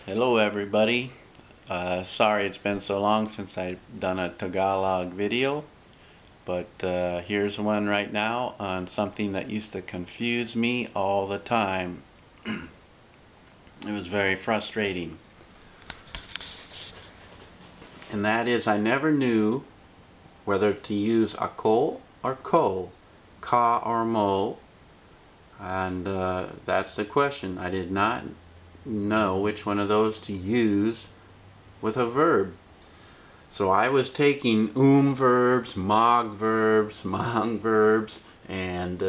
Hello everybody. Sorry it's been so long since I've done a Tagalog video, but here's one right now on something that used to confuse me all the time. It was very frustrating. And that is, I never knew whether to use ako or ko, ka or mo, and that's the question. I did not know which one of those to use with a verb. So I was taking verbs, mag verbs, mang verbs, and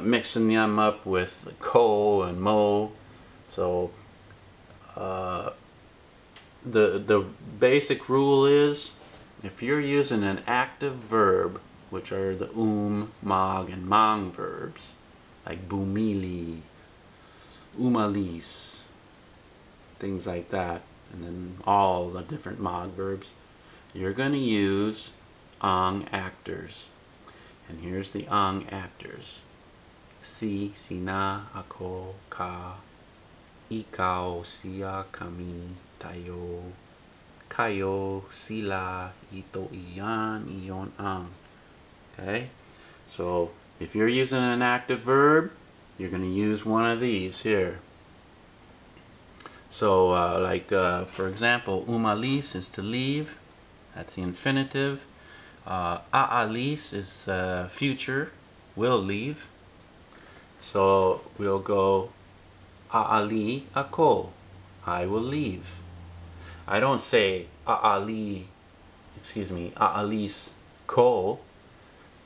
mixing them up with ko and mo. So the basic rule is, if you're using an active verb, which are the mag, and mang verbs, like bumili, umalis, things like that, and then all the different mag verbs, you're going to use ang actors. And here's the ang actors. Si, sina, ako, ka, ikaw, siya, kami, tayo, kayo, sila, ito, iyan, iyon, ang. Okay? So if you're using an active verb, you're going to use one of these here. So for example, umalis is to leave. That's the infinitive. Aalis is future, will leave. So we'll go aali ako, I will leave. I don't say aalis ko,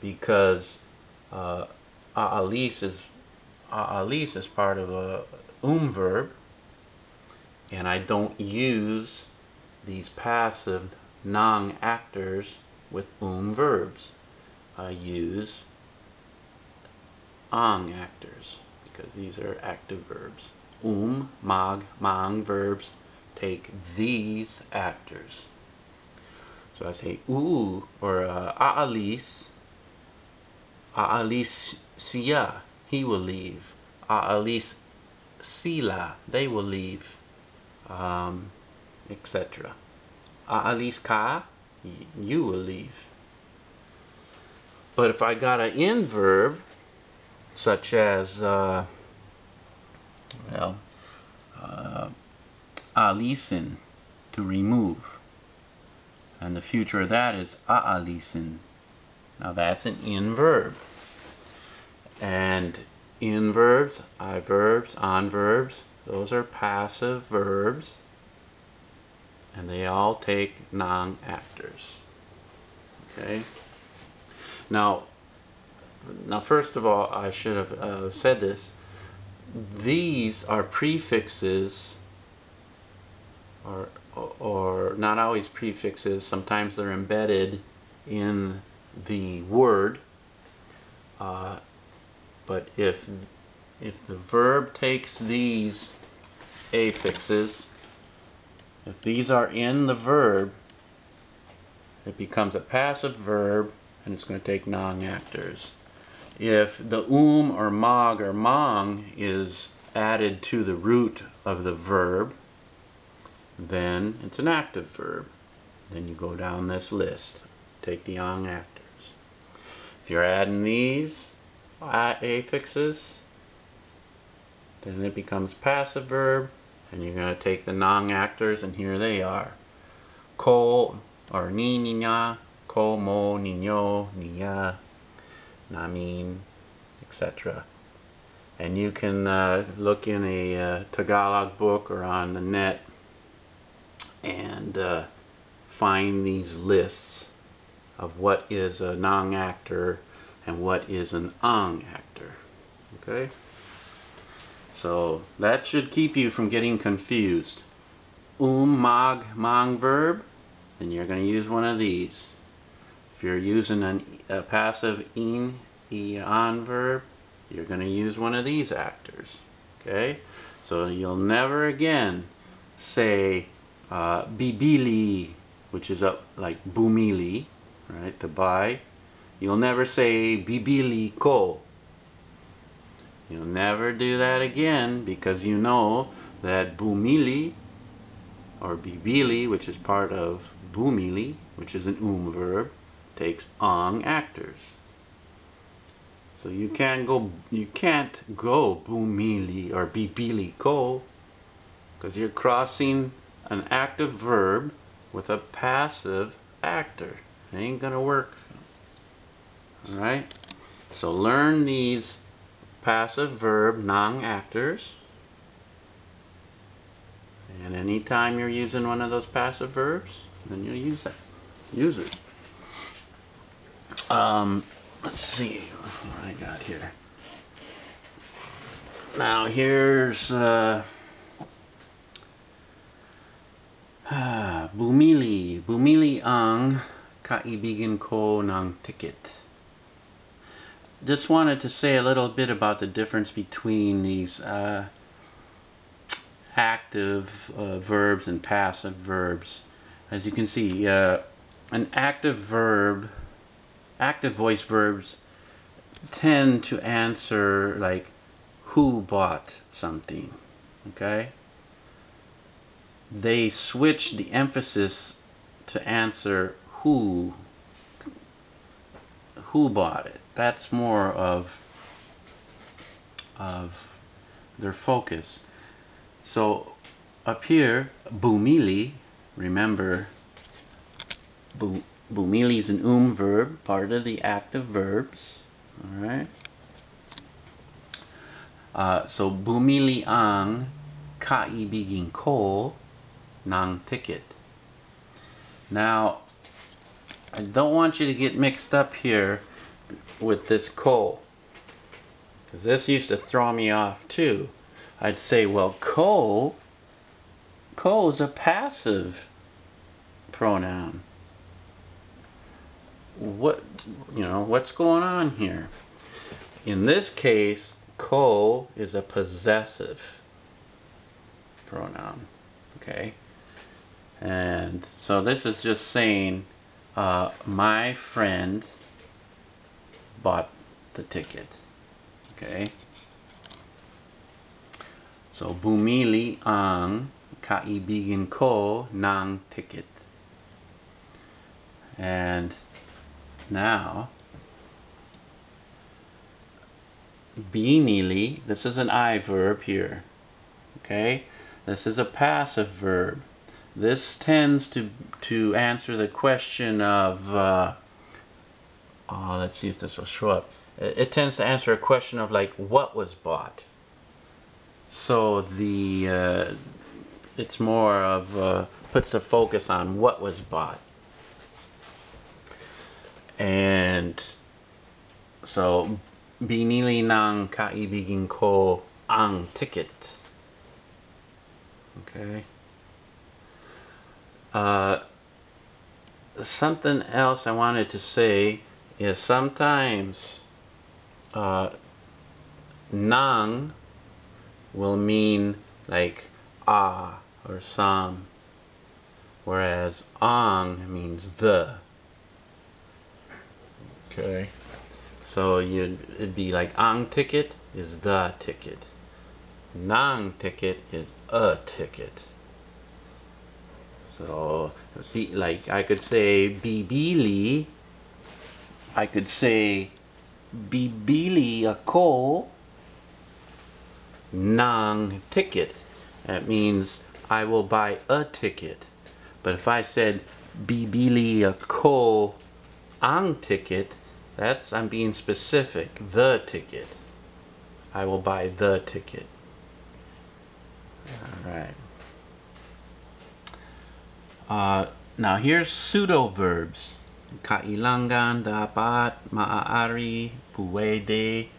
because aalis is part of a verb, and I don't use these passive nang actors with verbs. I use ang actors because these are active verbs. Mag, mang verbs take these actors. So I say or aalis siya, he will leave. Aalis sila, they will leave, etc. Aalis ka, you will leave. But if I got an in verb, such as alisin, to remove, and the future of that is aalisin. Now that's an in verb. And in verbs, I verbs, on verbs, those are passive verbs, and they all take nang actors. Okay? Now first of all, I should have said this. These are prefixes, or not always prefixes. Sometimes they're embedded in the word. But if the verb takes these affixes, if these are in the verb, it becomes a passive verb, and it's going to take nang actors. If the or mag or mang is added to the root of the verb, then it's an active verb. Then you go down this list, take the ang actors. If you're adding these affixes, then it becomes passive verb, and you're going to take the nang actors, and here they are. Ko or ni, niña, ko, mo, niño, niya, namin, etc. And you can look in a Tagalog book or on the net and find these lists of what is a nang actor and what is an ang actor. Okay? So that should keep you from getting confused. Mag, mang verb, then you're going to use one of these. If you're using a passive in, an verb, you're going to use one of these actors. Okay? So you'll never again say bibili, which is like bumili, right, to buy. You'll never say bibili ko. You'll never do that again, because you know that bumili or bibili, which is part of bumili, which is an verb, takes ang actors. So you can't go bumili or bibili ko, because you're crossing an active verb with a passive actor. It ain't gonna work. Alright? So learn these passive verb nang actors. And anytime you're using one of those passive verbs, then you'll use that. Use it. Let's see what I got here. Now here's bumili. Bumili ang kaibigan ko ng ticket. Just wanted to say a little bit about the difference between these active verbs and passive verbs. As you can see, an active verb, active voice verbs tend to answer like who bought something, okay? They switch the emphasis to answer who bought it. That's more of their focus. So up here, bumili, remember, bumili is an verb, part of the active verbs. All right. So bumili ang kaibigan ko ng ticket. Now, I don't want you to get mixed up here with this ko, because this used to throw me off too. I'd say, well, ko is a passive pronoun. What's going on here? In this case, ko is a possessive pronoun, okay? And so this is just saying my friend bought the ticket, okay? So bumili ang kaibigan ko ng ticket. And now binili, this is an I verb here, okay? This is a passive verb. This tends to answer the question of let's see if this will show up. It tends to answer a question of like what was bought. So the it's more of puts the focus on what was bought. And so binili ng kaibigan ko ang ticket. Okay. Something else I wanted to say is sometimes nang will mean like or some, whereas ang means the. Okay, so it'd be like ang ticket is the ticket, nang ticket is a ticket. So like I could say bibili, I could say bibili ako ng ticket. That means I will buy a ticket. But if I said bibili ako ang ticket, I'm being specific. The ticket. I will buy the ticket. Alright. Now here's pseudo verbs. Kailangan, dapat, maaari, puwede,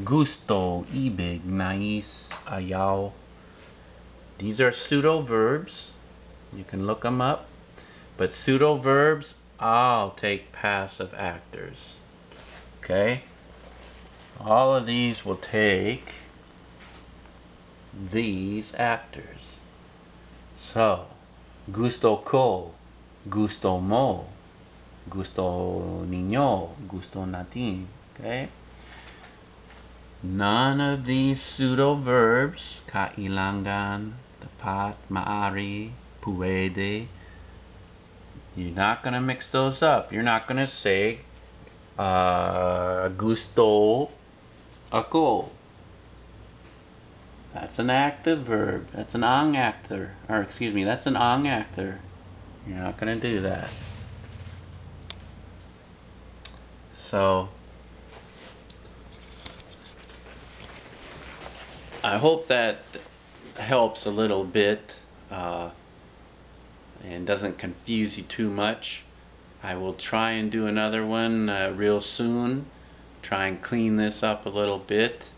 gusto, ibig, nais, ayaw. These are pseudo verbs. You can look them up. But pseudo verbs all take passive actors. Okay? All of these will take these actors. So, gusto ko, gusto mo, gusto niño, gusto natin. Okay? None of these pseudo verbs, kailangan, dapat, maaari, puwede, you're not going to mix those up. You're not going to say gusto ako. That's an active verb. That's an ang actor. Or excuse me, that's an ang actor. You're not going to do that. So I hope that helps a little bit and doesn't confuse you too much. I will try and do another one real soon. Try and clean this up a little bit.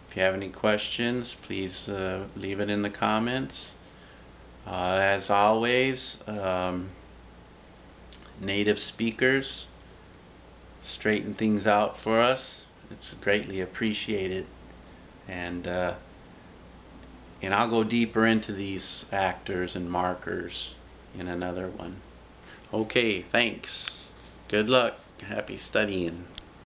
If you have any questions, please leave it in the comments. As always, native speakers straighten things out for us. It's greatly appreciated. And I'll go deeper into these actors and markers in another one. Okay, thanks. Good luck. Happy studying.